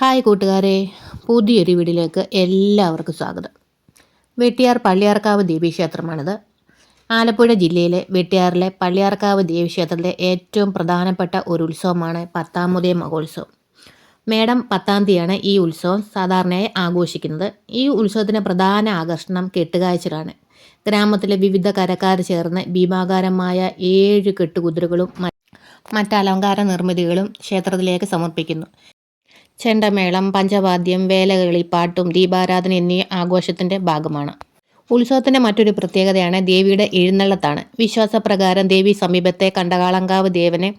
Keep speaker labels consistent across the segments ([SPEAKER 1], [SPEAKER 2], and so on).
[SPEAKER 1] Hi കൂട്ടുകാരെ, പുതിയൊരു വീഡിയോയിലേക്ക് എല്ലാവർക്കും സ്വാഗതം. വെട്ടിയാർ പള്ളിയാർക്കാവ് ദേവീക്ഷേത്രമാണിത്. ആലപ്പുഴ ജില്ലയിലെ വെട്ടിയാറിലെ പള്ളിയാർക്കാവ് ദേവീക്ഷേത്രത്തിലെ ഏറ്റവും പ്രധാനപ്പെട്ട ഒരു ഉത്സവമാണ് പത്താമുദയ മഹോത്സവം. മേടം 10-ാം തീയതിയാണ് ഈ ഉത്സവം സാധാരണയായി ആഘോഷിക്കുന്നത്. ഈ ഉത്സവത്തിൻ്റെ പ്രധാന ആകർഷണം കെട്ടുകാഴ്ചകളാണ്. ഗ്രാമത്തിലെ വിവിധ കരക്കാർ ചേർന്ന് ഭീമാകാരമായ 7 കെട്ടുകുതിരകളും മറ്റലങ്കാര നിർമ്മിതികളും ക്ഷേത്രത്തിലേക്ക് സമർപ്പിക്കുന്നു. ചെണ്ടമേളം, പഞ്ചവാദ്യം, വേലകളി, പാട്ടും ദീപാരാധന എന്നീ ആഘോഷത്തിൻ്റെ ഭാഗമാണ്. ഉത്സവത്തിൻ്റെ മറ്റൊരു പ്രത്യേകതയാണ് ദേവിയുടെ എഴുന്നള്ളത്താണ്. വിശ്വാസപ്രകാരം ദേവി സമീപത്തെ കണ്ടകാളങ്കാവ് ദേവനെ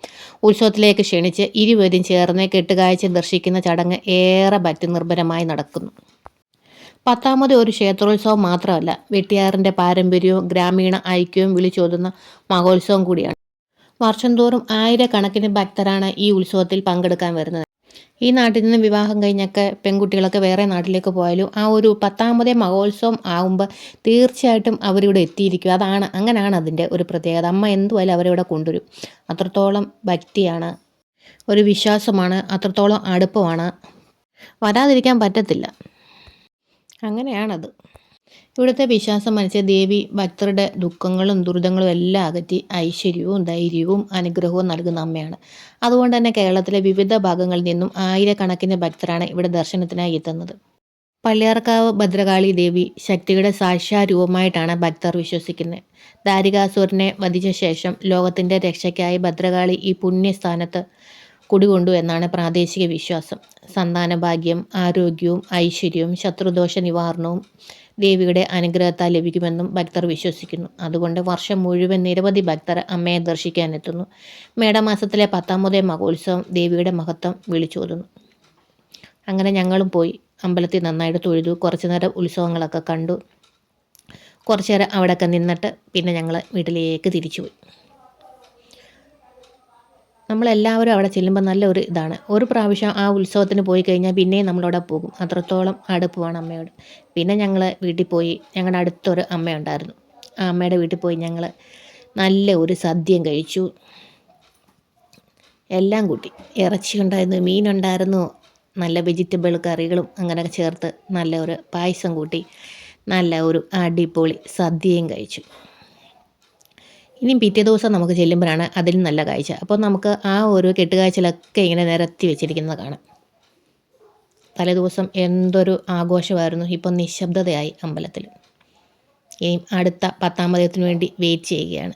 [SPEAKER 1] ഉത്സവത്തിലേക്ക് ക്ഷണിച്ച് ഇരുവരും ചേർന്ന് കെട്ടുകാഴ്ച ദർശിക്കുന്ന ചടങ്ങ് ഏറെ ഭക്തിനിർഭരമായി നടക്കുന്നു. 10-ാമത് ഒരു ക്ഷേത്രോത്സവം മാത്രമല്ല, വെട്ടിയാറിൻ്റെ പാരമ്പര്യവും ഗ്രാമീണ ഐക്യവും വിളിച്ചോതുന്ന മഹോത്സവം കൂടിയാണ്. വർഷം തോറും ആയിരക്കണക്കിന് ഭക്തരാണ് ഈ ഉത്സവത്തിൽ പങ്കെടുക്കാൻ വരുന്നത്. ഈ നാട്ടിൽ നിന്ന് വിവാഹം കഴിഞ്ഞൊക്കെ പെൺകുട്ടികളൊക്കെ വേറെ നാട്ടിലേക്ക് പോയാലും ആ ഒരു 10-ാമതേ മഹോത്സവം ആകുമ്പോൾ തീർച്ചയായിട്ടും അവരിവിടെ എത്തിയിരിക്കും. അങ്ങനെയാണ് അതിൻ്റെ ഒരു പ്രത്യേകത. അമ്മ എന്തുമായാലും അവരിവിടെ കൊണ്ടുവരും. അത്രത്തോളം ഭക്തിയാണ്, ഒരു വിശ്വാസമാണ്, അത്രത്തോളം അടുപ്പമാണ്. വരാതിരിക്കാൻ പറ്റത്തില്ല. അങ്ങനെയാണത്. ഇവിടുത്തെ വിശ്വാസം അനുസരിച്ച് ദേവി ഭക്തരുടെ ദുഃഖങ്ങളും ദുരിതങ്ങളും എല്ലാം അകറ്റി ഐശ്വര്യവും ധൈര്യവും അനുഗ്രഹവും നൽകുന്ന അമ്മയാണ്. അതുകൊണ്ട് തന്നെ കേരളത്തിലെ വിവിധ ഭാഗങ്ങളിൽ നിന്നും ആയിരക്കണക്കിന് ഭക്തരാണ് ഇവിടെ ദർശനത്തിനായി എത്തുന്നത്. പള്ളിയാർക്കാവ് ഭദ്രകാളി ദേവി ശക്തിയുടെ സാക്ഷാരൂപമായിട്ടാണ് ഭക്തർ വിശ്വസിക്കുന്നത്. ദാരികാസുരനെ വധിച്ച ശേഷം ലോകത്തിൻ്റെ രക്ഷയ്ക്കായി ഭദ്രകാളി ഈ പുണ്യസ്ഥാനത്ത് കുടികൊണ്ടു എന്നാണ് പ്രാദേശിക വിശ്വാസം. സന്താനഭാഗ്യം, ആരോഗ്യവും ഐശ്വര്യവും ശത്രുദോഷ നിവാരണവും ദേവിയുടെ അനുഗ്രഹത്താൽ ലഭിക്കുമെന്നും ഭക്തർ വിശ്വസിക്കുന്നു. അതുകൊണ്ട് വർഷം മുഴുവൻ നിരവധി ഭക്തർ അമ്മയെ ദർശിക്കാനെത്തുന്നു. മേടമാസത്തിലെ 10-ാമതേ മഹോത്സവം ദേവിയുടെ മഹത്വം വിളിച്ചോതുന്നു. അങ്ങനെ ഞങ്ങളും പോയി അമ്പലത്തിൽ നന്നായിട്ട് തൊഴുതു. കുറച്ചു നേരം ഉത്സവങ്ങളൊക്കെ കണ്ടു. കുറച്ചു നേരം അവിടെയൊക്കെ നിന്നിട്ട് പിന്നെ ഞങ്ങൾ വീട്ടിലേക്ക് തിരിച്ചുപോയി. നമ്മളെല്ലാവരും അവിടെ ചെല്ലുമ്പോൾ നല്ലൊരു ഇതാണ്. ഒരു പ്രാവശ്യം ആ ഉത്സവത്തിന് പോയി കഴിഞ്ഞാൽ പിന്നെയും നമ്മളവിടെ പോകും. അത്രത്തോളം അടുപ്പമാണ് അമ്മയോട്. പിന്നെ ഞങ്ങൾ വീട്ടിൽ പോയി. ഞങ്ങളുടെ അടുത്തൊരു അമ്മയുണ്ടായിരുന്നു. ആ അമ്മയുടെ വീട്ടിൽ പോയി ഞങ്ങൾ നല്ല ഒരു സദ്യയും കഴിച്ചു. എല്ലാം കൂട്ടി. ഇറച്ചി ഉണ്ടായിരുന്നു, മീനുണ്ടായിരുന്നു, നല്ല വെജിറ്റബിൾ കറികളും അങ്ങനെയൊക്കെ ചേർത്ത് നല്ല ഒരു പായസം കൂട്ടി നല്ല ഒരു അടിപൊളി സദ്യയും കഴിച്ചു. ഇനിയും പിറ്റേ ദിവസം നമുക്ക് ചെല്ലുമ്പോഴാണ് അതിലും നല്ല കാഴ്ച. അപ്പോൾ നമുക്ക് ആ ഒരു കെട്ടുകാഴ്ചയിലൊക്കെ ഇങ്ങനെ നിരത്തി വെച്ചിരിക്കുന്നത് കാണാം. തലേദിവസം എന്തൊരു ആഘോഷമായിരുന്നു. ഇപ്പം നിശബ്ദതയായി അമ്പലത്തിൽ. ഇനി അടുത്ത 10-ാമതത്തിന് വേണ്ടി വെയിറ്റ് ചെയ്യുകയാണ്.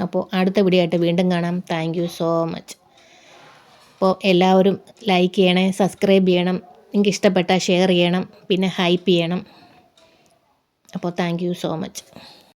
[SPEAKER 1] അപ്പോൾ അടുത്ത വീഡിയോ ആയിട്ട് വീണ്ടും കാണാം. Thank you so much. അപ്പോൾ എല്ലാവരും ലൈക്ക് ചെയ്യണേ, സബ്സ്ക്രൈബ് ചെയ്യണം, നിങ്ങൾക്ക് ഇഷ്ടപ്പെട്ടാൽ ഷെയർ ചെയ്യണം, പിന്നെ ഹൈപ്പ് ചെയ്യണം. അപ്പോൾ താങ്ക് യു സോ മച്ച്.